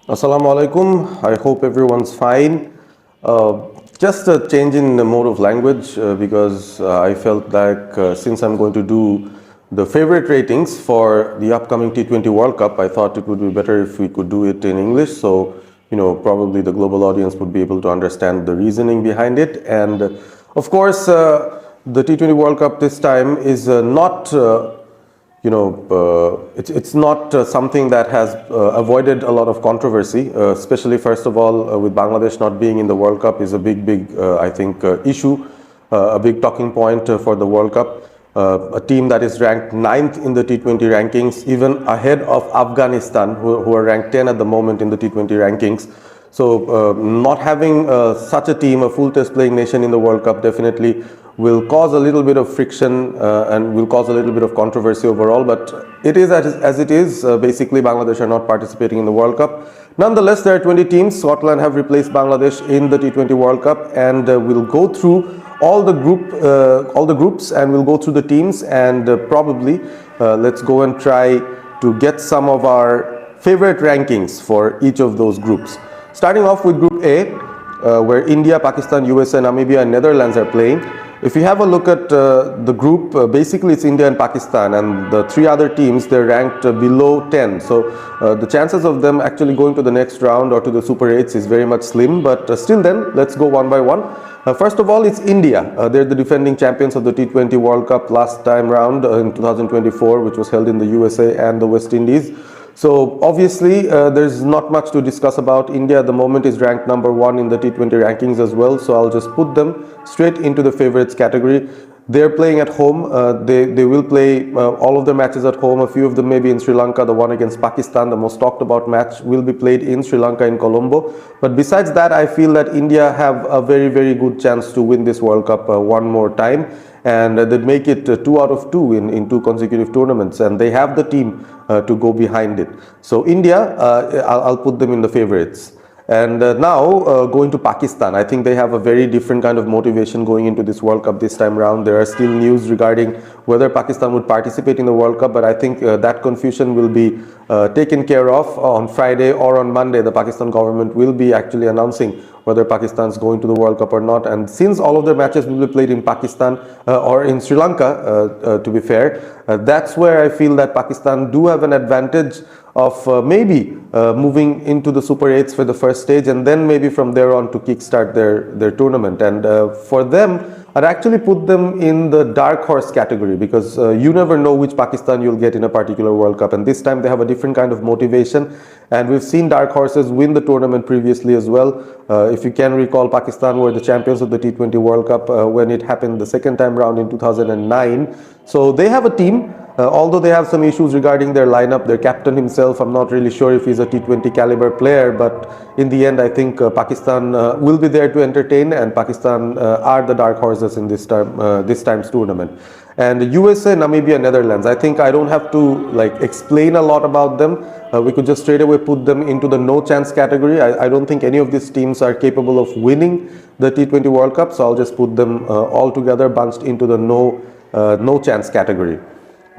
Assalamu alaikum. I hope everyone's fine. Just a change in the mode of language because I felt like since I'm going to do the favorite ratings for the upcoming T20 World Cup, I thought it would be better if we could do it in English. So, probably the global audience would be able to understand the reasoning behind it. And of course, the T20 World Cup this time is not it's not something that has avoided a lot of controversy, especially first of all with Bangladesh not being in the World Cup is a big I think issue, a big talking point for the World Cup. A team that is ranked 9th in the T20 rankings, even ahead of Afghanistan, who are ranked 10 at the moment in the T20 rankings. So not having such a team, a full test playing nation in the World Cup definitely will cause a little bit of friction and will cause a little bit of controversy overall, but it is as it is. Basically, Bangladesh are not participating in the World Cup. Nonetheless, there are 20 teams. Scotland have replaced Bangladesh in the T20 World Cup, and we'll go through all the groups, and we'll go through the teams, and probably let's go and try to get some of our favorite rankings for each of those groups. Starting off with Group A, where India, Pakistan, USA, Namibia, and Netherlands are playing. If you have a look at the group, basically it's India and Pakistan, and the three other teams, they're ranked below 10. So the chances of them actually going to the next round or to the Super 8s is very much slim, but still then, let's go one by one. First of all, it's India. They're the defending champions of the T20 World Cup last time round in 2024, which was held in the USA and the West Indies. So obviously there's not much to discuss about. India at the moment is ranked number 1 in the T20 rankings as well, so I'll just put them straight into the favorites category. They're playing at home. They will play all of their matches at home. A few of them maybe in Sri Lanka. The one against Pakistan, the most talked about match, will be played in Sri Lanka in Colombo. But besides that, I feel that India have a very good chance to win this World Cup one more time, and they'd make it 2 out of 2 in 2 consecutive tournaments, and they have the team to go behind it. So India, I'll put them in the favorites. And now going to Pakistan, I think they have a very different kind of motivation going into this World Cup this time around. There are still news regarding whether Pakistan would participate in the World Cup, but I think that confusion will be taken care of on Friday or on Monday. The Pakistan government will be actually announcing whether Pakistan is going to the World Cup or not. And since all of their matches will be played in Pakistan or in Sri Lanka, to be fair, that's where I feel that Pakistan do have an advantage of maybe moving into the Super 8s for the first stage, and then maybe from there on to kickstart their tournament. And for them, I'd actually put them in the dark horse category, because you never know which Pakistan you'll get in a particular World Cup, and this time they have a different kind of motivation, and we've seen dark horses win the tournament previously as well. If you can recall, Pakistan were the champions of the T20 World Cup when it happened the second time round in 2009. So they have a team. Although they have some issues regarding their lineup, their captain himself, I'm not really sure if he's a T20 caliber player, but in the end I think Pakistan will be there to entertain, and Pakistan are the dark horses in this time's tournament. And USA, Namibia, Netherlands, I think I don't have to explain a lot about them. We could just straight away put them into the no chance category. I don't think any of these teams are capable of winning the T20 World Cup, so I'll just put them all together bunched into the no chance category.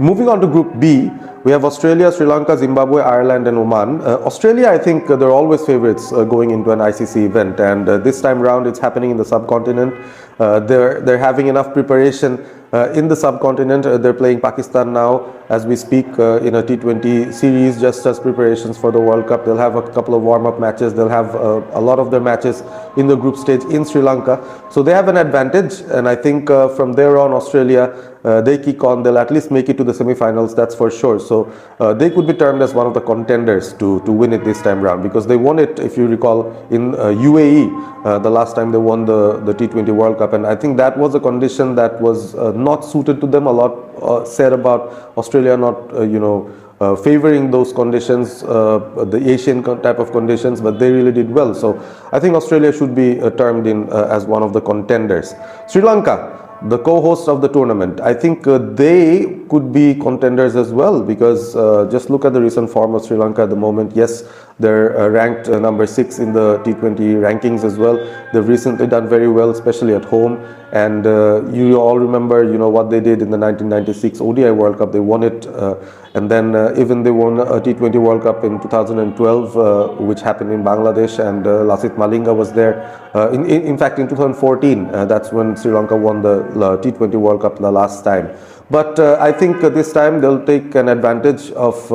Moving on to Group B, we have Australia, Sri Lanka, Zimbabwe, Ireland, and Oman. Australia, I think they're always favorites going into an ICC event, and this time round it's happening in the subcontinent. They're having enough preparation in the subcontinent. They're playing Pakistan now as we speak in a T20 series, just as preparations for the World Cup. They'll have a couple of warm-up matches. They'll have a lot of their matches in the group stage in Sri Lanka. So they have an advantage, and I think from there on, Australia, they kick on. They'll at least make it to the semi-finals, that's for sure. So they could be termed as one of the contenders to win it this time round, because they won it, if you recall, in UAE the last time they won the T20 World Cup, and I think that was a condition that was not suited to them. A lot said about Australia not favoring those conditions, the Asian type of conditions, but they really did well. So I think Australia should be termed in as one of the contenders. Sri Lanka, the co-host of the tournament, I think they could be contenders as well, because just look at the recent form of Sri Lanka at the moment. Yes, they're ranked number 6 in the T20 rankings as well. They've recently done very well, especially at home. And you all remember, what they did in the 1996 ODI World Cup. They won it, and then even they won a T20 World Cup in 2012, which happened in Bangladesh, and Lasith Malinga was there. In fact, in 2014, that's when Sri Lanka won the T20 World Cup the last time. But I think this time they'll take an advantage of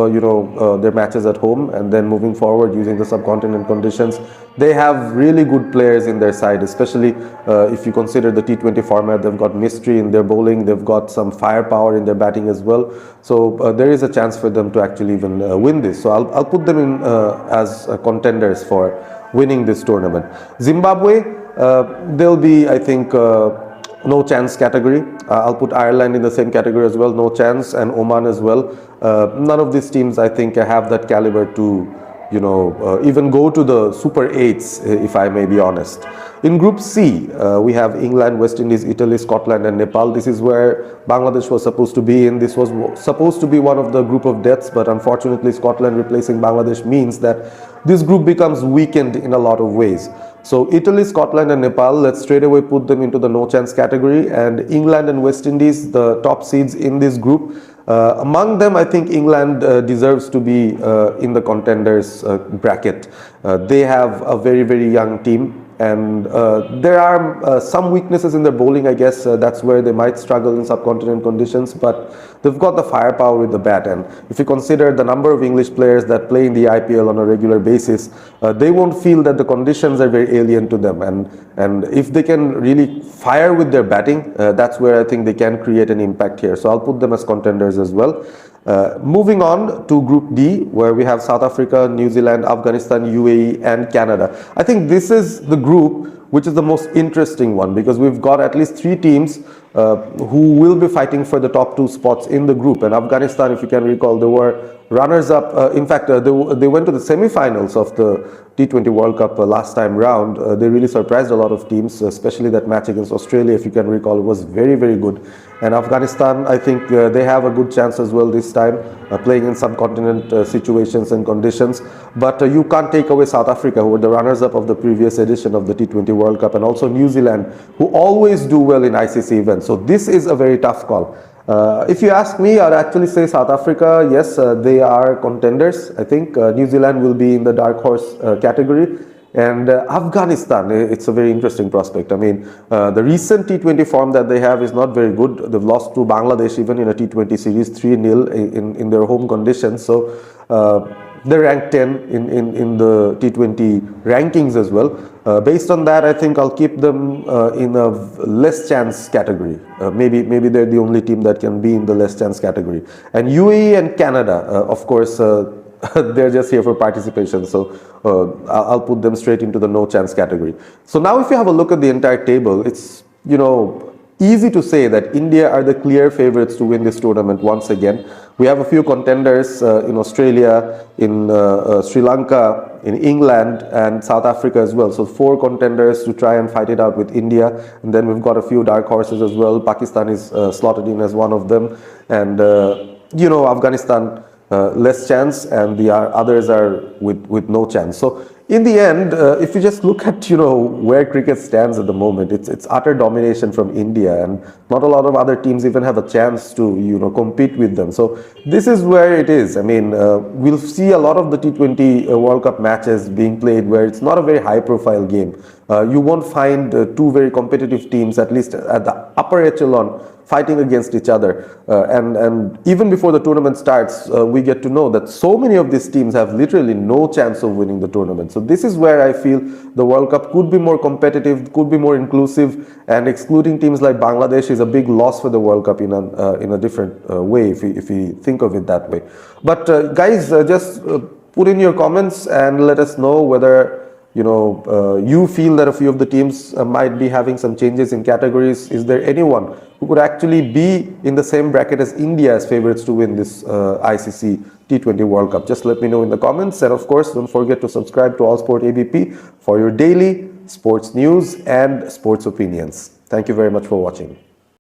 their matches at home, and then moving forward using the subcontinent conditions. They have really good players in their side, especially if you consider the T20 format. They've got mystery in their bowling, they've got some firepower in their batting as well. So there is a chance for them to actually even win this. So I'll put them in as contenders for winning this tournament. Zimbabwe, they'll be, I think, no chance category. I'll put Ireland in the same category as well, no chance, and Oman as well. None of these teams, I think, have that caliber to even go to the Super 8s, if I may be honest. In Group C, we have England, West Indies, Italy, Scotland and Nepal. This is where Bangladesh was supposed to be in. This was supposed to be one of the group of deaths, but unfortunately Scotland replacing Bangladesh means that this group becomes weakened in a lot of ways. So Italy, Scotland and Nepal, let's straight away put them into the no chance category. And England and West Indies, the top seeds in this group. Among them, I think England deserves to be in the contenders bracket. They have a very, very young team. And there are some weaknesses in their bowling, I guess. That's where they might struggle in subcontinent conditions, but they've got the firepower with the bat. And if you consider the number of English players that play in the IPL on a regular basis, they won't feel that the conditions are very alien to them. And if they can really fire with their batting, that's where I think they can create an impact here. So I'll put them as contenders as well. Moving on to Group D, where we have South Africa, New Zealand, Afghanistan, UAE and Canada. I think this is the group which is the most interesting one, because we've got at least 3 teams who will be fighting for the top 2 spots in the group. And Afghanistan, if you can recall, they were runners-up. In fact, they went to the semi-finals of the T20 World Cup last time round. They really surprised a lot of teams, especially that match against Australia, if you can recall. It was very, very good. And Afghanistan, I think they have a good chance as well this time, playing in subcontinent situations and conditions. But you can't take away South Africa, who were the runners-up of the previous edition of the T20 World Cup, and also New Zealand, who always do well in ICC events. So this is a very tough call. If you ask me, I'd actually say South Africa, yes, they are contenders. I think New Zealand will be in the dark horse category. And Afghanistan, it's a very interesting prospect. I mean, the recent T20 form that they have is not very good. They've lost to Bangladesh even in a T20 series 3-0 in their home conditions. So they're ranked 10 in the T20 rankings as well. Based on that, I think I'll keep them in a less chance category. Maybe they're the only team that can be in the less chance category. And UAE and Canada, of course, they're just here for participation. So I'll put them straight into the no chance category. So now if you have a look at the entire table, it's, easy to say that India are the clear favorites to win this tournament once again. We have a few contenders in Australia, in Sri Lanka, in England and South Africa as well. So 4 contenders to try and fight it out with India. And then we've got a few dark horses as well. Pakistan is slotted in as one of them. And, Afghanistan, less chance, and the others are with no chance. So in the end, if you just look at where cricket stands at the moment, it's utter domination from India, and not a lot of other teams even have a chance to compete with them. So this is where it is. I mean, we'll see a lot of the T20 World Cup matches being played where it's not a very high profile game. You won't find 2 very competitive teams, at least at the upper echelon, fighting against each other. And even before the tournament starts, we get to know that so many of these teams have literally no chance of winning the tournament. So this is where I feel the World Cup could be more competitive, could be more inclusive, and excluding teams like Bangladesh is a big loss for the World Cup in a different way, if we think of it that way. But guys, just put in your comments and let us know whether you feel that a few of the teams might be having some changes in categories. Is there anyone who could actually be in the same bracket as India as favorites to win this ICC T20 World Cup? Just let me know in the comments. And of course, don't forget to subscribe to All Sport ABP for your daily sports news and sports opinions. Thank you very much for watching.